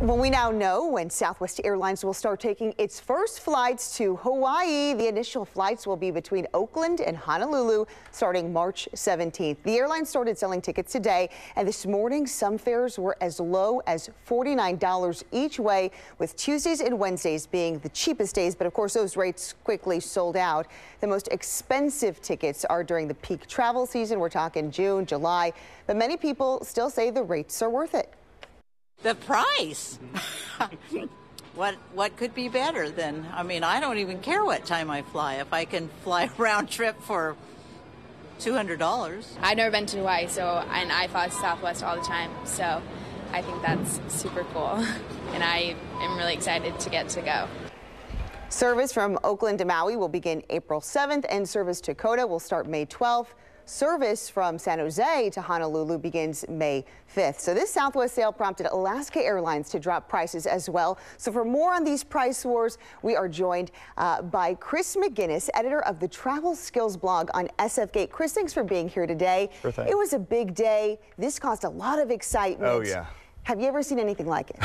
Well, we now know when Southwest Airlines will start taking its first flights to Hawaii. The initial flights will be between Oakland and Honolulu starting March 17th. The airline started selling tickets today, and this morning some fares were as low as $49 each way, with Tuesdays and Wednesdays being the cheapest days. But of course, those rates quickly sold out. The most expensive tickets are during the peak travel season. We're talking June, July, but many people still say the rates are worth it. The price. What could be better than, I don't even care what time I fly. If I can fly round trip for $200. I've never been to Hawaii, and I fly Southwest all the time, so I think that's super cool. And I am really excited to get to go. Service from Oakland to Maui will begin April 7th, and service to Kota will start May 12th. Service from San Jose to Honolulu begins May 5th. So this Southwest sale prompted Alaska Airlines to drop prices as well. So for more on these price wars, we are joined by Chris McGinnis, editor of the Travel Skills blog on SF Gate. Chris, thanks for being here today. Sure thing. It was a big day. This caused a lot of excitement. Oh, yeah. Have you ever seen anything like it?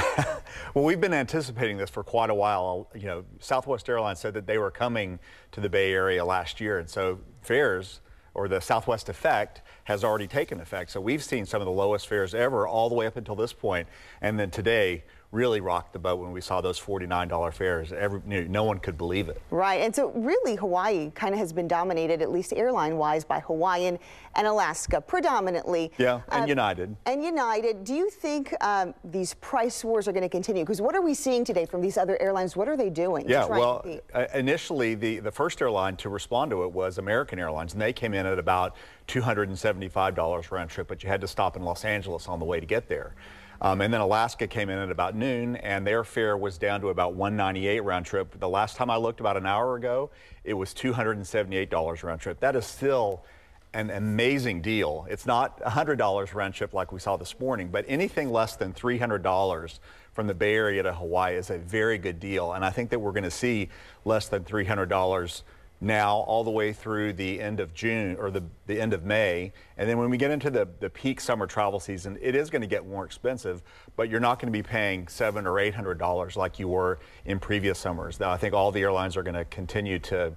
Well, we've been anticipating this for quite a while. You know, Southwest Airlines said that they were coming to the Bay Area last year, and so fares, or the Southwest effect, has already taken effect. So we've seen some of the lowest fares ever all the way up until this point. And then today really rocked the boat when we saw those $49 fares. No one could believe it. Right. And so really Hawaii kind of has been dominated, at least airline wise, by Hawaiian and Alaska predominantly. Yeah, and United. Do you think these price wars are going to continue? Because what are we seeing today from these other airlines? What are they doing? Yeah, well, initially the first airline to respond to it was American Airlines, and they came in at about $275 round trip, but you had to stop in Los Angeles on the way to get there. And then Alaska came in at about noon, and their fare was down to about $198 round trip. The last time I looked, about an hour ago, it was $278 round trip. That is still an amazing deal. It's not $100 round trip like we saw this morning, but anything less than $300 from the Bay Area to Hawaii is a very good deal. And I think that we're going to see less than $300 now all the way through the end of June, or the end of May. And then when we get into the peak summer travel season, it is going to get more expensive, but you're not going to be paying $700 or $800 like you were in previous summers. Now, I think all the airlines are going to continue to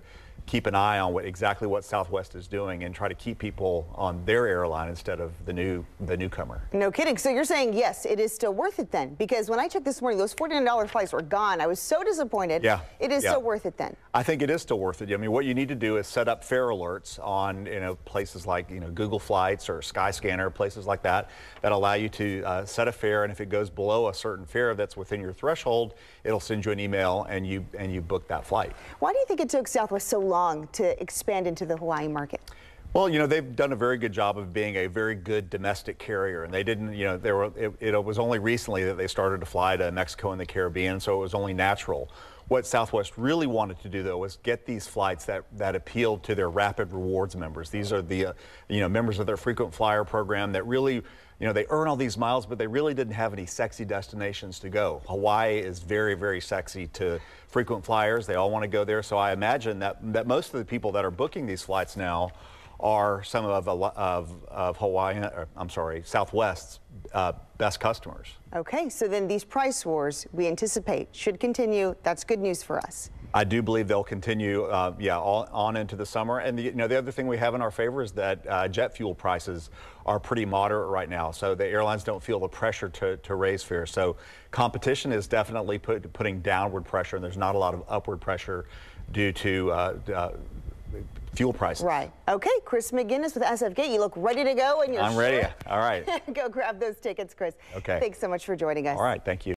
keep an eye on exactly what Southwest is doing and try to keep people on their airline instead of the newcomer. No kidding. So you're saying, yes, it is still worth it then? Because when I checked this morning, those $49 flights were gone. I was so disappointed. Yeah. It is still worth it then? I think it is still worth it. I mean, what you need to do is set up fare alerts on places like Google Flights or Skyscanner, places like that, that allow you to set a fare, and if it goes below a certain fare that's within your threshold, it'll send you an email and you book that flight. Why do you think it took Southwest so long to expand into the Hawaii market? Well, they've done a very good job of being a very good domestic carrier, and they didn't, it was only recently that they started to fly to Mexico and the Caribbean, so it was only natural. What Southwest really wanted to do, though, was get these flights that appealed to their Rapid Rewards members. These are the, members of their frequent flyer program that really, they earn all these miles, but they really didn't have any sexy destinations to go. Hawaii is very, very sexy to frequent flyers. They all want to go there. So I imagine that most of the people that are booking these flights now are some of Southwest's best customers. Okay, so then these price wars we anticipate should continue. That's good news for us. I do believe they'll continue, on into the summer. And the other thing we have in our favor is that jet fuel prices are pretty moderate right now, so the airlines don't feel the pressure to raise fares. So competition is definitely putting downward pressure, and there's not a lot of upward pressure due to fuel prices. Right. Okay, Chris McGinnis with SF Gate. You look ready to go, and you're I'm ready. All right. Go grab those tickets, Chris. Okay. Thanks so much for joining us. All right. Thank you.